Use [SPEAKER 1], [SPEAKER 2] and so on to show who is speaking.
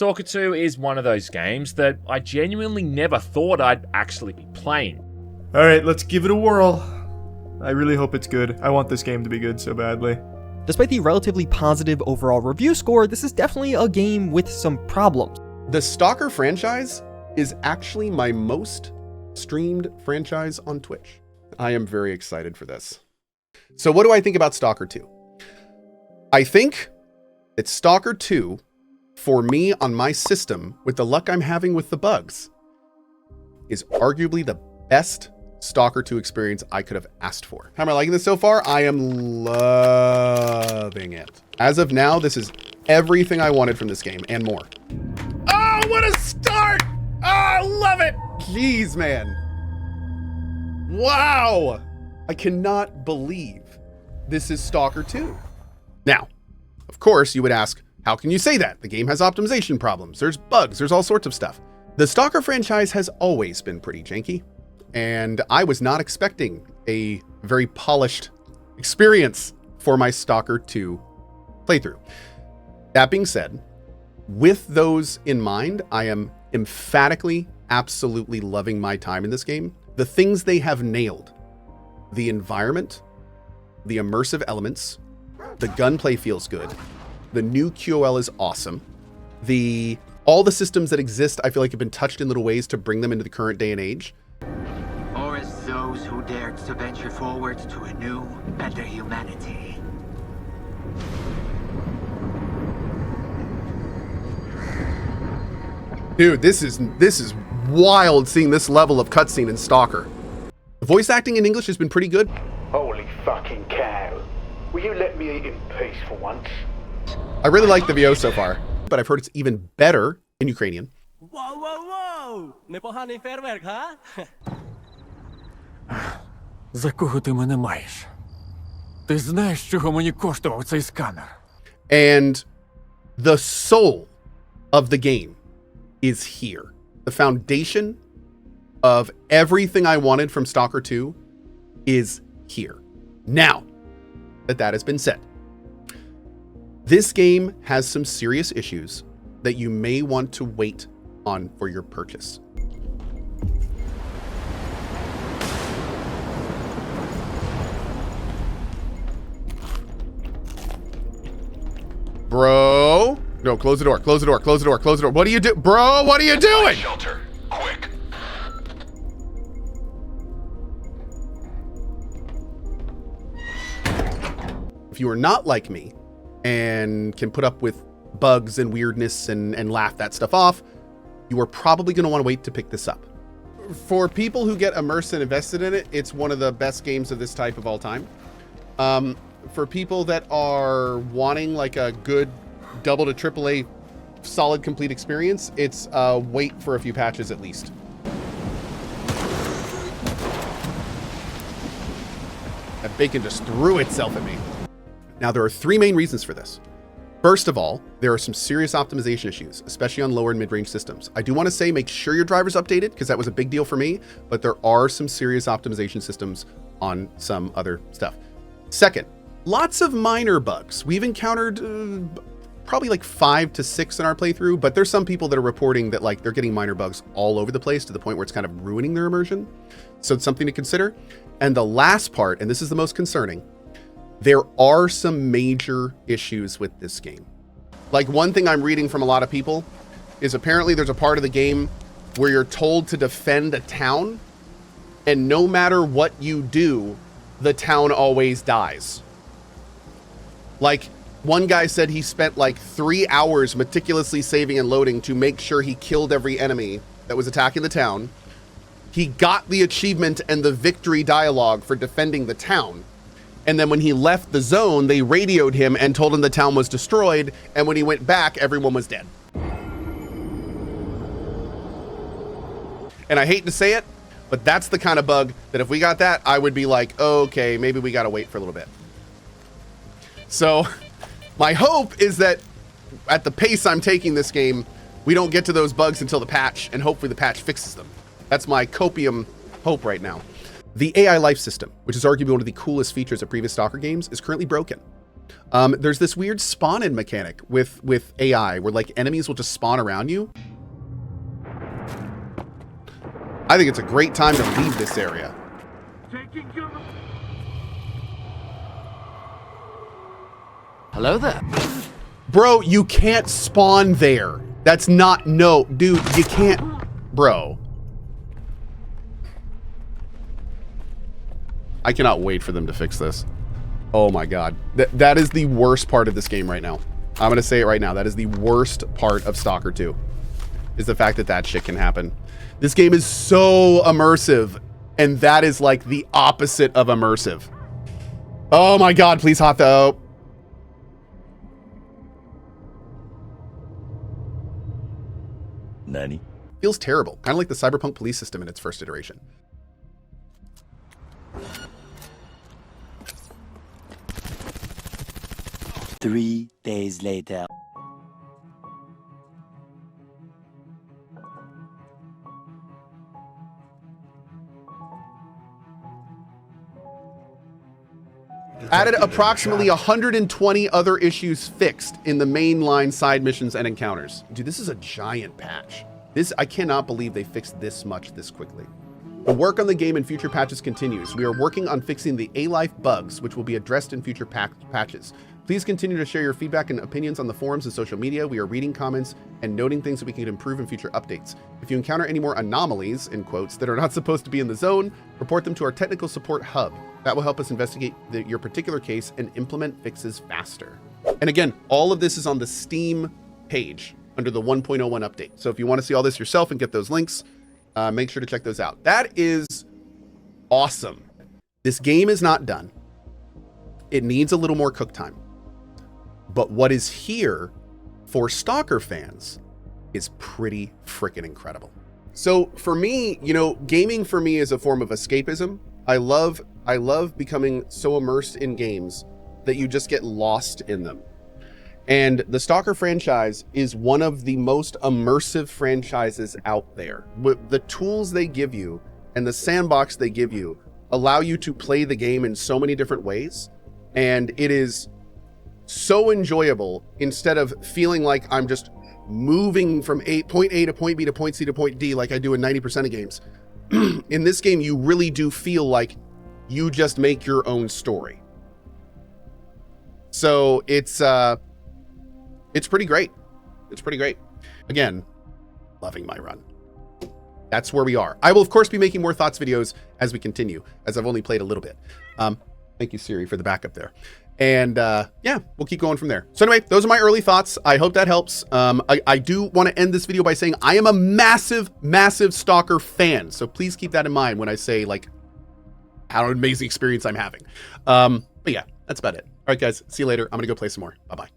[SPEAKER 1] Stalker 2 is one of those games that I genuinely never thought I'd actually be playing.
[SPEAKER 2] Alright, let's give it a whirl. I really hope it's good. I want this game to be good so badly.
[SPEAKER 3] Despite the relatively positive overall review score, this is definitely a game with some problems.
[SPEAKER 4] The Stalker franchise is actually my most streamed franchise on Twitch. I am very excited for this. So what do I think about Stalker 2? I think that Stalker 2, for me on my system, with the luck I'm having with the bugs, is arguably the best Stalker 2 experience I could have asked for. How am I liking this so far? I am loving it. As of now, this is everything I wanted from this game and more. Oh, what a start! Oh, I love it! Jeez, man. Wow! I cannot believe this is Stalker 2. Now, of course, you would ask, how can you say that? The game has optimization problems, there's bugs, there's all sorts of stuff. The Stalker franchise has always been pretty janky, and I was not expecting a very polished experience for my Stalker 2 playthrough. That being said, with those in mind, I am emphatically, absolutely loving my time in this game. The things they have nailed, the environment, the immersive elements, the gunplay feels good. The new QOL is awesome. All the systems that exist, I feel like have been touched in little ways to bring them into the current day and age.
[SPEAKER 5] Or as those who dared to venture forward to a new, better humanity.
[SPEAKER 4] Dude, this is wild seeing this level of cutscene in Stalker. The voice acting in English has been pretty good.
[SPEAKER 6] Holy fucking cow. Will you let me eat in peace for once?
[SPEAKER 4] I really like the VO so far, but I've heard it's even better in Ukrainian.
[SPEAKER 7] Whoa, whoa, whoa! Непоганий фейерверк, га?
[SPEAKER 8] За кого ти мене маєш? Ти знаєш, чого мені коштував цей сканер?
[SPEAKER 4] And the soul of the game is here. The foundation of everything I wanted from Stalker 2 is here. Now that has been said, this game has some serious issues that you may want to wait on for your purchase. Bro. No, close the door, close the door, close the door, close the door. What do you do? Bro, what are you doing?
[SPEAKER 9] Shelter, quick.
[SPEAKER 4] If you are not like me and can put up with bugs and weirdness and laugh that stuff off, you are probably going to want to wait to pick this up. For people who get immersed and invested in it, it's one of the best games of this type of all time. For people that are wanting like a good double to AAA solid complete experience, it's wait for a few patches at least. That bacon just threw itself at me. Now, there are three main reasons for this. First of all, there are some serious optimization issues, especially on lower and mid-range systems. I do want to say make sure your driver's updated because that was a big deal for me, but there are some serious optimization systems on some other stuff. Second, lots of minor bugs. We've encountered probably like 5 to 6 in our playthrough, but there's some people that are reporting that like they're getting minor bugs all over the place to the point where it's kind of ruining their immersion. So it's something to consider. And the last part, and this is the most concerning, there are some major issues with this game. Like one thing I'm reading from a lot of people is apparently there's a part of the game where you're told to defend a town, and no matter what you do, the town always dies. Like one guy said he spent like 3 hours meticulously saving and loading to make sure he killed every enemy that was attacking the town. He got the achievement and the victory dialogue for defending the town. And then when he left the zone, they radioed him and told him the town was destroyed. And when he went back, everyone was dead. And I hate to say it, but that's the kind of bug that if we got that, I would be like, okay, maybe we got to wait for a little bit. So my hope is that at the pace I'm taking this game, we don't get to those bugs until the patch, and hopefully the patch fixes them. That's my copium hope right now. The AI life system, which is arguably one of the coolest features of previous Stalker games, is currently broken. There's this weird spawn-in mechanic with AI where like enemies will just spawn around you. I think it's a great time to leave this area.
[SPEAKER 7] Hello there.
[SPEAKER 4] Bro, you can't spawn there. That's not, no, dude, you can't, bro. I cannot wait for them to fix this. Oh my God. That is the worst part of this game right now. I'm gonna say it right now. That is the worst part of Stalker 2. Is the fact that that shit can happen. This game is so immersive, and that is like the opposite of immersive. Oh my God, please hot though.
[SPEAKER 7] Nani?
[SPEAKER 4] Feels terrible. Kind of like the Cyberpunk police system in its first iteration.
[SPEAKER 7] Three days later.
[SPEAKER 4] Added approximately 120 other issues fixed in the mainline side missions and encounters. Dude, this is a giant patch. I cannot believe they fixed this much this quickly. The work on the game and future patches continues. We are working on fixing the A-Life bugs, which will be addressed in future patches. Please continue to share your feedback and opinions on the forums and social media. We are reading comments and noting things that we can improve in future updates. If you encounter any more anomalies, in quotes, that are not supposed to be in the zone, report them to our technical support hub. That will help us investigate your particular case and implement fixes faster. And again, all of this is on the Steam page under the 1.01 update. So if you want to see all this yourself and get those links, make sure to check those out. That is awesome. This game is not done. It needs a little more cook time. But what is here for Stalker fans is pretty freaking incredible. So for me, you know, gaming for me is a form of escapism. I love becoming so immersed in games that you just get lost in them. And the Stalker franchise is one of the most immersive franchises out there. The tools they give you and the sandbox they give you allow you to play the game in so many different ways. And it is so enjoyable instead of feeling like I'm just moving from point A to point B to point C to point D like I do in 90% of games. In this game, you really do feel like you just make your own story. So it's pretty great. It's pretty great. Again, loving my run. That's where we are. I will, of course, be making more thoughts videos as we continue, as I've only played a little bit. Thank you, Siri, for the backup there. And yeah, we'll keep going from there. So anyway, those are my early thoughts. I hope that helps. I do want to end this video by saying I am a massive, massive Stalker fan. So please keep that in mind when I say like how an amazing experience I'm having. But yeah, that's about it. All right, guys, see you later. I'm going to go play some more. Bye-bye.